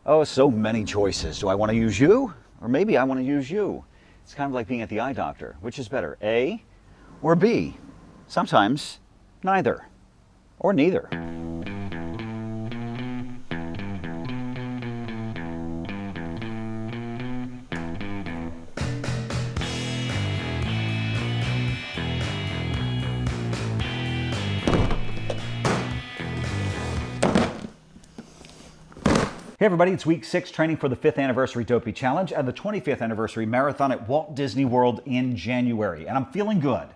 Oh, so many choices. Do I want to use you? Or maybe I want to use you. It's kind of like being at the eye doctor. Which is better, A or B? Sometimes neither or neither. Hey everybody, it's week 6 training for the 5th anniversary Dopey Challenge and the 25th anniversary marathon at Walt Disney World in January, and I'm feeling good.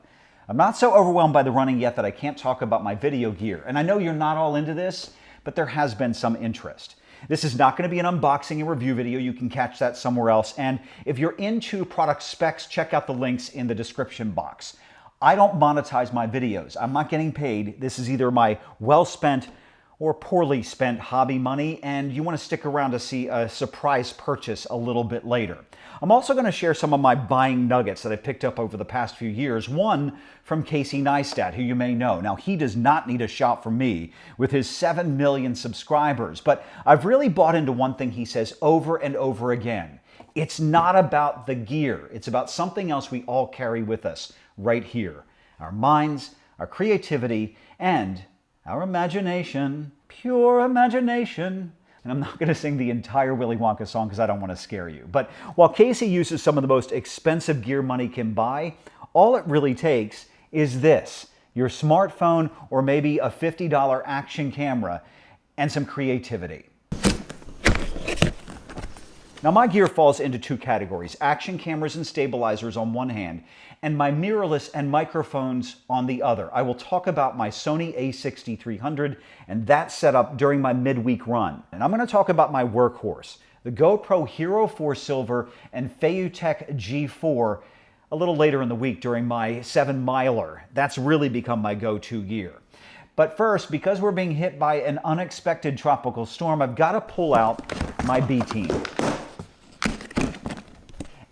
I'm not so overwhelmed by the running yet that I can't talk about my video gear, and I know you're not all into this, but there has been some interest. This is not going to be an unboxing and review video. You can catch that somewhere else, and if you're into product specs, check out the links in the description box. I don't monetize my videos. I'm not getting paid. This is either my well-spent or poorly spent hobby money, and you want to stick around to see a surprise purchase a little bit later. I'm also going to share some of my buying nuggets that I picked up over the past few years. One from Casey Neistat, who you may know. Now, he does not need a shout from me with his 7 million subscribers, but I've really bought into one thing he says over and over again. It's not about the gear. It's about something else we all carry with us right here. Our minds, our creativity, and our imagination, pure imagination. And I'm not going to sing the entire Willy Wonka song because I don't want to scare you. But while Casey uses some of the most expensive gear money can buy, all it really takes is this, your smartphone or maybe a $50 action camera and some creativity. Now my gear falls into two categories, action cameras and stabilizers on one hand, and my mirrorless and microphones on the other. I will talk about my Sony a6300 and that setup during my midweek run. And I'm going to talk about my workhorse, the GoPro Hero 4 Silver and Feiyutech G4 a little later in the week during my 7-miler. That's really become my go-to gear. But first, because we're being hit by an unexpected tropical storm, I've got to pull out my B-team.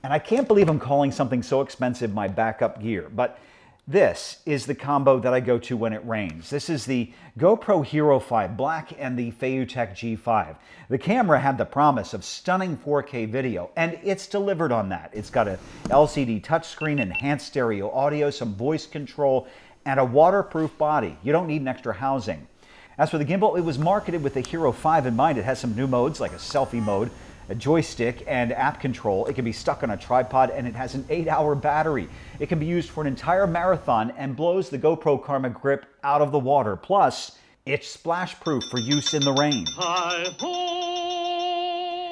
And I can't believe I'm calling something so expensive my backup gear, but this is the combo that I go to when it rains. This is the GoPro Hero 5 Black and the Feiyutech G5. The camera had the promise of stunning 4K video, and it's delivered on that. It's got a LCD touchscreen, enhanced stereo audio, some voice control, and a waterproof body. You don't need an extra housing. As for the gimbal, it was marketed with the Hero 5 in mind. It has some new modes like a selfie mode, a joystick, and app control. It can be stuck on a tripod, and it has an 8-hour battery. It can be used for an entire marathon and blows the GoPro Karma grip out of the water. Plus, it's splash-proof for use in the rain. Hi-ho!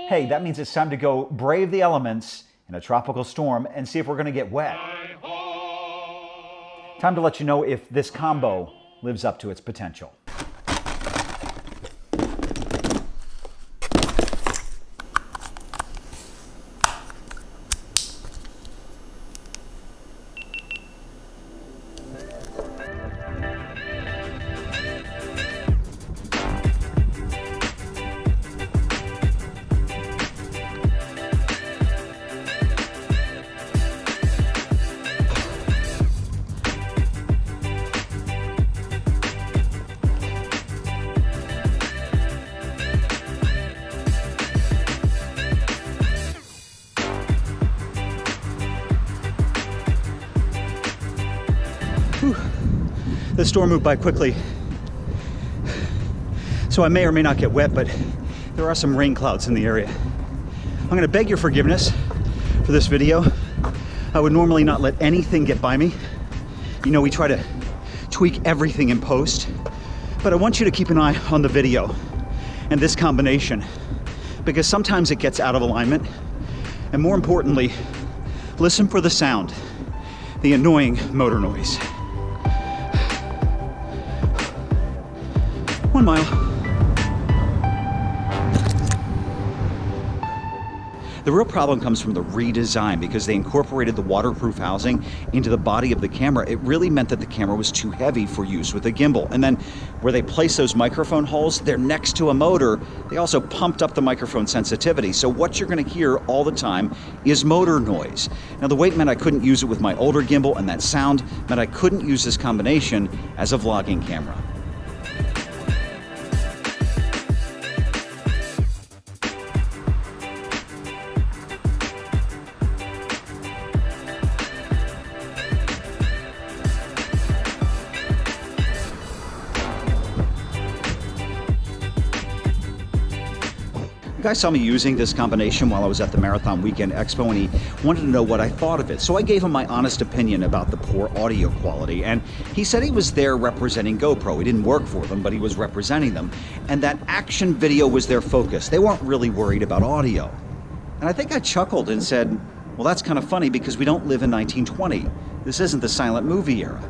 Hey, that means it's time to go brave the elements in a tropical storm and see if we're gonna get wet. Hi-ho! Time to let you know if this combo lives up to its potential. The storm moved by quickly, so I may or may not get wet, but there are some rain clouds in the area. I'm going to beg your forgiveness for this video. I would normally not let anything get by me. You know, we try to tweak everything in post, but I want you to keep an eye on the video and this combination, because sometimes it gets out of alignment, and more importantly, listen for the sound, the annoying motor noise. 1 mile. The real problem comes from the redesign because they incorporated the waterproof housing into the body of the camera. It really meant that the camera was too heavy for use with a gimbal. And then where they place those microphone holes, they're next to a motor. They also pumped up the microphone sensitivity. So what you're going to hear all the time is motor noise. Now the weight meant I couldn't use it with my older gimbal, and that sound meant I couldn't use this combination as a vlogging camera. The guy saw me using this combination while I was at the Marathon Weekend Expo, and he wanted to know what I thought of it. So I gave him my honest opinion about the poor audio quality, and he said he was there representing GoPro. He didn't work for them, but he was representing them, and that action video was their focus. They weren't really worried about audio. And I think I chuckled and said, well, that's kind of funny because we don't live in 1920. This isn't the silent movie era.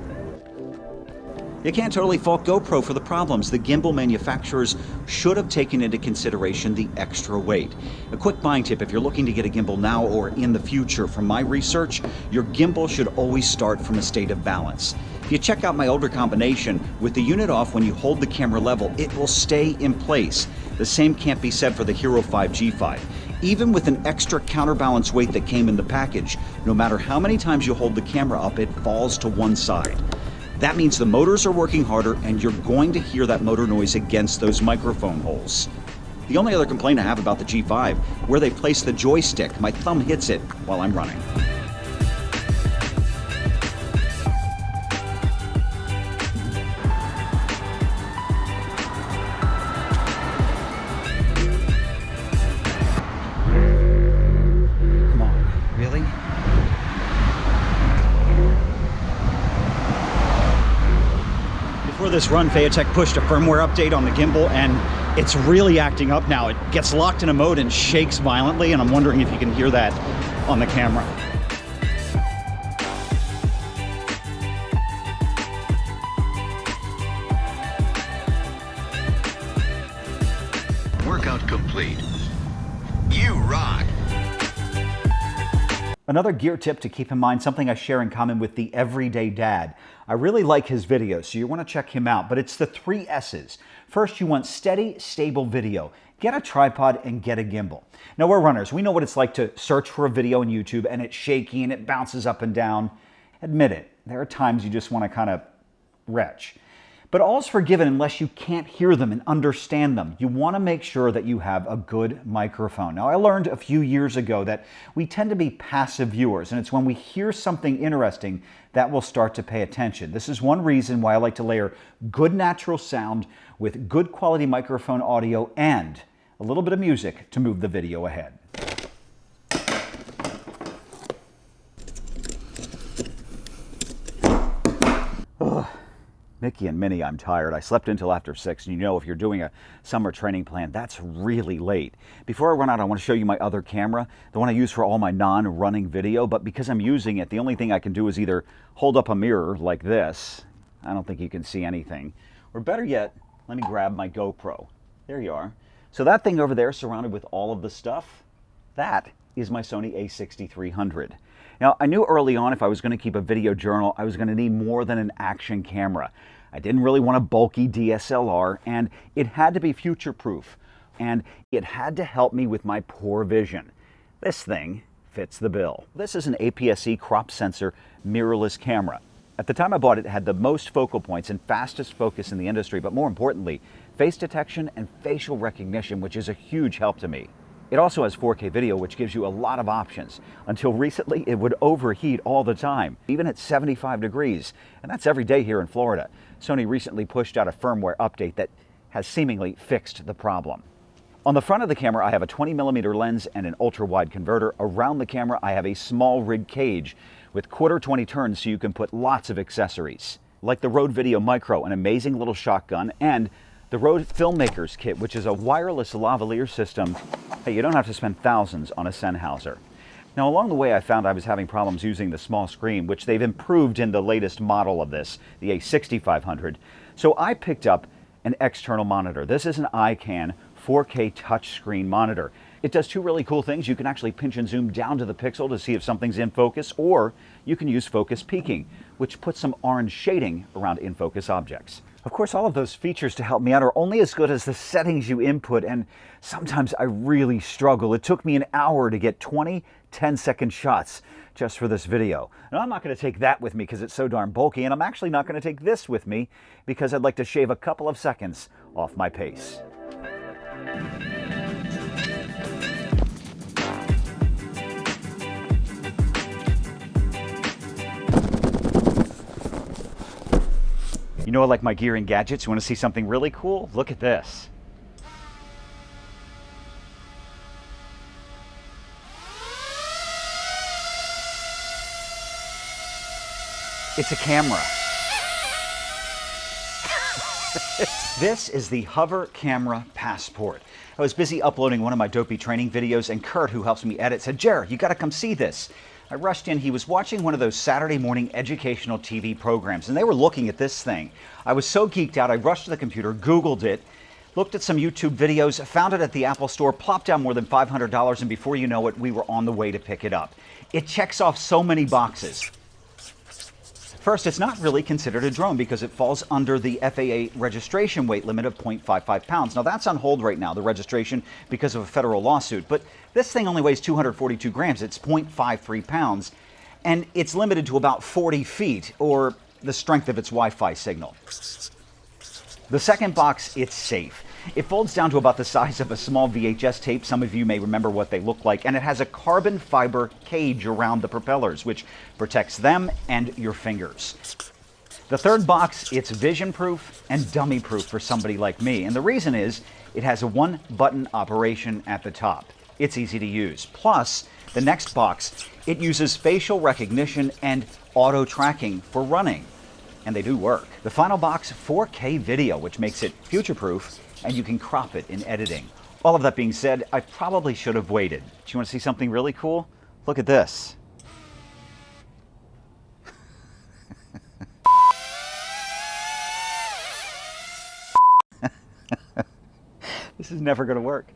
You can't totally fault GoPro for the problems. The gimbal manufacturers should have taken into consideration the extra weight. A quick buying tip, if you're looking to get a gimbal now or in the future, from my research, your gimbal should always start from a state of balance. If you check out my older combination, with the unit off when you hold the camera level, it will stay in place. The same can't be said for the Hero 5 G5. Even with an extra counterbalance weight that came in the package, no matter how many times you hold the camera up, it falls to one side. That means the motors are working harder and you're going to hear that motor noise against those microphone holes. The only other complaint I have about the G5, where they place the joystick, my thumb hits it while I'm running. Come on, really? Before this run, Phaotech pushed a firmware update on the gimbal, and it's really acting up now. It gets locked in a mode and shakes violently, and I'm wondering if you can hear that on the camera. Workout complete. You rock! Another gear tip to keep in mind, something I share in common with the Everyday Dad. I really like his videos, so you want to check him out, but it's the 3 S's. First, you want steady, stable video. Get a tripod and get a gimbal. Now, we're runners. We know what it's like to search for a video on YouTube and it's shaky and it bounces up and down. Admit it, there are times you just want to kind of retch. But all's forgiven unless you can't hear them and understand them. You want to make sure that you have a good microphone. Now, I learned a few years ago that we tend to be passive viewers, and it's when we hear something interesting that we'll start to pay attention. This is one reason why I like to layer good natural sound with good quality microphone audio and a little bit of music to move the video ahead. Mickey and Minnie, I'm tired. I slept until after 6, and you know if you're doing a summer training plan, that's really late. Before I run out, I want to show you my other camera, the one I use for all my non-running video, but because I'm using it, the only thing I can do is either hold up a mirror like this. I don't think you can see anything. Or better yet, let me grab my GoPro. There you are. So that thing over there, surrounded with all of the stuff, that is my Sony a6300. Now, I knew early on if I was going to keep a video journal, I was going to need more than an action camera. I didn't really want a bulky DSLR, and it had to be future-proof, and it had to help me with my poor vision. This thing fits the bill. This is an APS-C crop sensor mirrorless camera. At the time I bought it, it had the most focal points and fastest focus in the industry, but more importantly, face detection and facial recognition, which is a huge help to me. It also has 4K video, which gives you a lot of options. Until recently, it would overheat all the time, even at 75 degrees, and that's every day here in Florida. Sony recently pushed out a firmware update that has seemingly fixed the problem. On the front of the camera, I have a 20mm lens and an ultra-wide converter. Around the camera, I have a small rig cage with 1/4-20 turns so you can put lots of accessories, like the Rode Video Micro, an amazing little shotgun, and the Rode Filmmakers Kit, which is a wireless lavalier system. Hey, you don't have to spend thousands on a Sennheiser. Now, along the way, I found I was having problems using the small screen, which they've improved in the latest model of this, the A6500. So I picked up an external monitor. This is an iCan 4K touchscreen monitor. It does 2 really cool things. You can actually pinch and zoom down to the pixel to see if something's in focus, or you can use focus peaking, which puts some orange shading around in-focus objects. Of course, all of those features to help me out are only as good as the settings you input, and sometimes I really struggle. It took me an hour to get 20 10-second shots just for this video. Now, I'm not going to take that with me because it's so darn bulky, and I'm actually not going to take this with me because I'd like to shave a couple of seconds off my pace. You know I like my gear and gadgets. You want to see something really cool? Look at this. It's a camera. This is the Hover Camera Passport. I was busy uploading one of my Dopey training videos, and Kurt, who helps me edit, said, "Jared, you gotta come see this." I rushed in. He was watching one of those Saturday morning educational TV programs, and they were looking at this thing. I was so geeked out, I rushed to the computer, Googled it, looked at some YouTube videos, found it at the Apple Store, plopped down more than $500, and before you know it, we were on the way to pick it up. It checks off so many boxes. First, it's not really considered a drone because it falls under the FAA registration weight limit of 0.55 pounds. Now, that's on hold right now, the registration, because of a federal lawsuit. But this thing only weighs 242 grams. It's 0.53 pounds, and it's limited to about 40 feet, or the strength of its Wi-Fi signal. The second box, it's safe. It folds down to about the size of a small VHS tape. Some of you may remember what they look like. And it has a carbon fiber cage around the propellers, which protects them and your fingers. The third box, it's vision-proof and dummy-proof for somebody like me. And the reason is it has a one-button operation at the top. It's easy to use. Plus, the next box, it uses facial recognition and auto-tracking for running. And they do work. The final box, 4K video, which makes it future-proof, and you can crop it in editing. All of that being said, I probably should have waited. Do you want to see something really cool? Look at this. This is never going to work.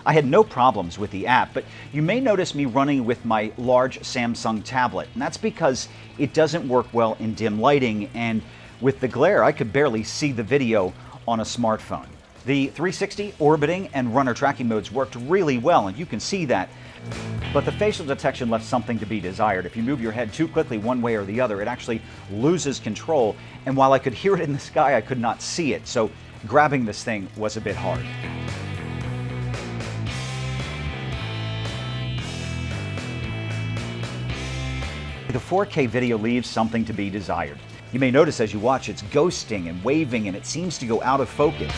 I had no problems with the app, but you may notice me running with my large Samsung tablet, and that's because it doesn't work well in dim lighting, and with the glare, I could barely see the video on a smartphone. The 360, orbiting, and runner tracking modes worked really well, and you can see that, but the facial detection left something to be desired. If you move your head too quickly one way or the other, it actually loses control, and while I could hear it in the sky, I could not see it, so grabbing this thing was a bit hard. The 4K video leaves something to be desired. You may notice as you watch it's ghosting and waving, and it seems to go out of focus.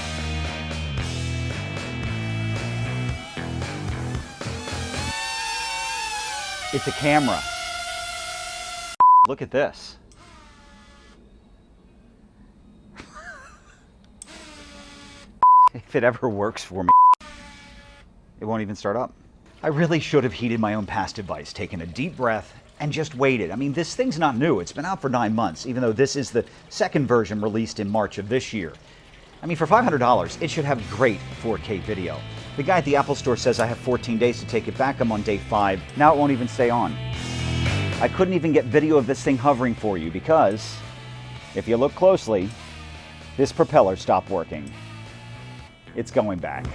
It's a camera. Look at this. If it ever works for me, it won't even start up. I really should have heeded my own past advice, taken a deep breath, and just waited. I mean, this thing's not new. It's been out for 9 months, even though this is the second version released in March of this year. I mean, for $500, it should have great 4K video. The guy at the Apple Store says I have 14 days to take it back. I'm on day 5. Now it won't even stay on. I couldn't even get video of this thing hovering for you because, if you look closely, this propeller stopped working. It's going back.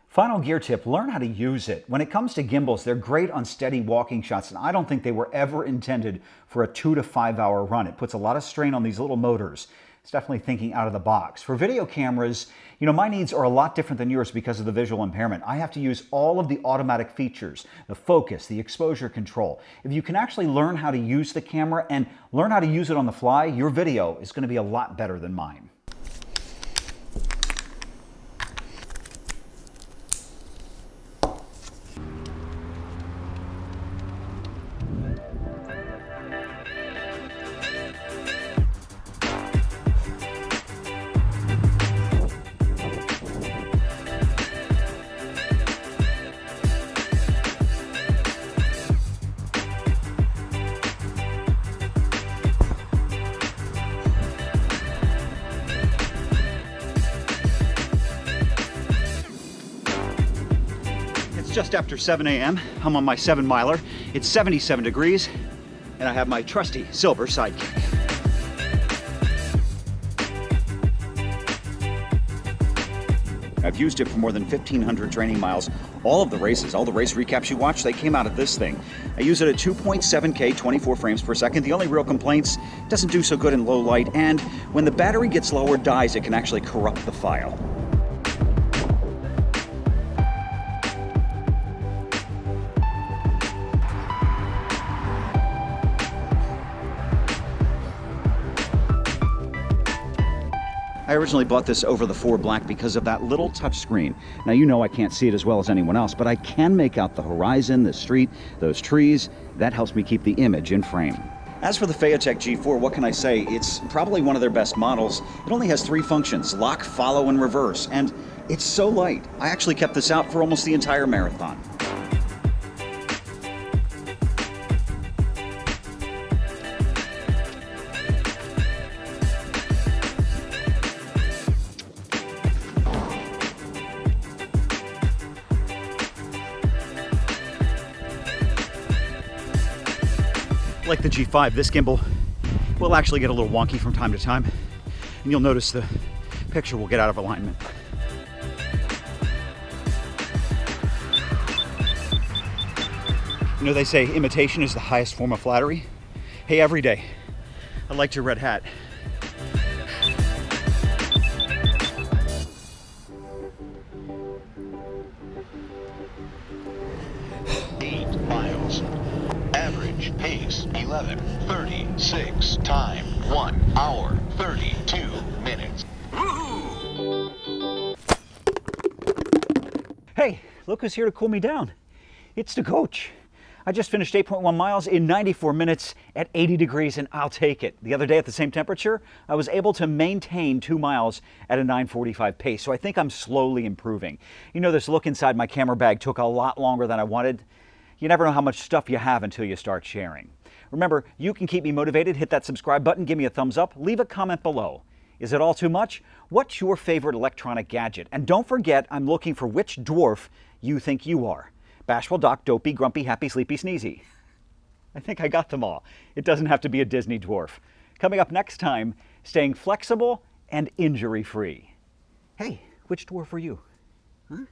Final gear tip, learn how to use it. When it comes to gimbals, they're great on steady walking shots, and I don't think they were ever intended for a 2 to 5 hour run. It puts a lot of strain on these little motors. It's definitely thinking out of the box. For video cameras, you know, my needs are a lot different than yours because of the visual impairment. I have to use all of the automatic features, the focus, the exposure control. If you can actually learn how to use the camera and learn how to use it on the fly, your video is going to be a lot better than mine. Just after 7 a.m. I'm on my 7-miler. It's 77 degrees, and I have my trusty silver sidekick. I've used it for more than 1,500 training miles. All of the races, all the race recaps you watch, they came out of this thing. I use it at 2.7K, 24 frames per second. The only real complaints, it doesn't do so good in low light, and when the battery gets low or dies, it can actually corrupt the file. I originally bought this over the 4 Black because of that little touch screen. Now, you know I can't see it as well as anyone else, but I can make out the horizon, the street, those trees. That helps me keep the image in frame. As for the Phaotech G4, what can I say? It's probably one of their best models. It only has 3 functions: lock, follow, and reverse, and it's so light. I actually kept this out for almost the entire marathon. Like the G5, this gimbal will actually get a little wonky from time to time, and you'll notice the picture will get out of alignment. You know, they say imitation is the highest form of flattery. Hey, every day, I liked your red hat. Average pace 11:36. Time 1 hour 32 minutes. Woohoo! Hey, look who's here to cool me down. It's the coach. I just finished 8.1 miles in 94 minutes at 80 degrees, and I'll take it. The other day at the same temperature, I was able to maintain 2 miles at a 9:45 pace, so I think I'm slowly improving. You know, this look inside my camera bag took a lot longer than I wanted. You never know how much stuff you have until you start sharing. Remember, you can keep me motivated. Hit that subscribe button, give me a thumbs up, leave a comment below. Is it all too much? What's your favorite electronic gadget? And don't forget, I'm looking for which dwarf you think you are. Bashful, Doc, Dopey, Grumpy, Happy, Sleepy, Sneezy. I think I got them all. It doesn't have to be a Disney dwarf. Coming up next time, staying flexible and injury-free. Hey, which dwarf are you? Huh?